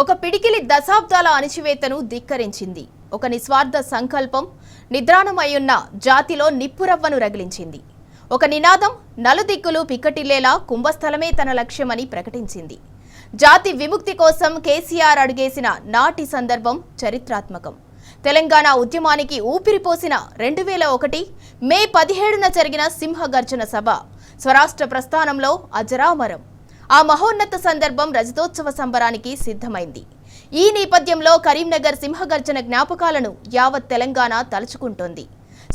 ఒక పిడికిలి దశాబ్దాల అణిచివేతను ధిక్కరించింది. ఒక నిస్వార్థ సంకల్పం నిద్రాణమయ్యున్న జాతిలో నిప్పురవ్వను రగిలించింది. ఒక నినాదం నలుదిక్కులు పిక్కటిల్లేలా కుంభస్థలమే తన లక్ష్యమని ప్రకటించింది. జాతి విముక్తి కోసం కేసీఆర్ అడుగేసిన నాటి సందర్భం చరిత్రాత్మకం. తెలంగాణ ఉద్యమానికి ఊపిరిపోసిన 2001 మే 17న జరిగిన సింహగర్జన సభ స్వరాష్ట్ర ప్రస్థానంలో అజరామరం. ఆ మహోన్నత సందర్భం రజతోత్సవ సంబరానికి సిద్ధమైంది. ఈ నేపథ్యంలో కరీంనగర్ సింహగర్జన జ్ఞాపకాలను యావత్ తెలంగాణ తలుచుకుంటోంది.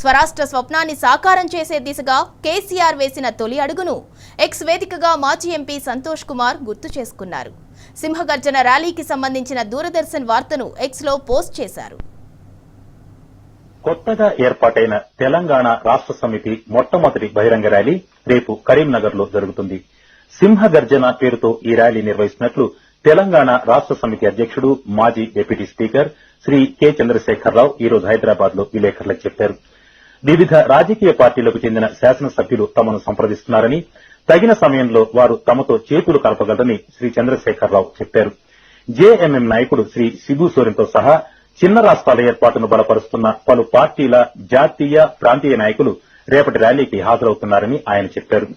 స్వరాష్ట్ర స్వప్నాన్ని సాకారం చేసే దిశగా కేసీఆర్ వేసిన తొలి అడుగును ఎక్స్ వేదికగా మాజీ ఎంపీ సంతోష్ కుమార్ గుర్తు చేసుకున్నారు. సింహగర్జన ర్యాలీకి సంబంధించిన దూరదర్శన్ వార్తను ఎక్స్లో పోస్ట్ చేశారు. కొత్తగా ఏర్పాటైన తెలంగాణ రాష్ట్ర సమితి మొట్టమొదటి బహిరంగ ర్యాలీ రేపు కరీంనగర్ లో జరుగుతుంది. సింహగర్జన పేరుతో ఈ ర్యాలీ నిర్వహిస్తున్నట్లు తెలంగాణ రాష్ట్ర సమితి అధ్యక్షుడు మాజీ deputy speaker Shri K Chandrasekhara Rao ఈ రోజు హైదరాబాద్ లో విలేకరులకు చెప్పారు. వివిధ రాజకీయ పార్టీలకు చెందిన శాసనసభ్యులు తమను సంప్రదిస్తున్నారని, తగిన సమయంలో వారు తమతో చేతులు కలపగలరని శ్రీ చంద్రశేఖరరావు చెప్పారు. జేఎంఎం నాయకుడు శ్రీ శిబు సోరెన్తో సహా చిన్న రాష్ట్రాల ఏర్పాటును బలపరుస్తున్న పలు పార్టీల జాతీయ, ప్రాంతీయ నాయకులు రేపటి ర్యాలీకి హాజరవుతున్నారని ఆయన చెప్పారు.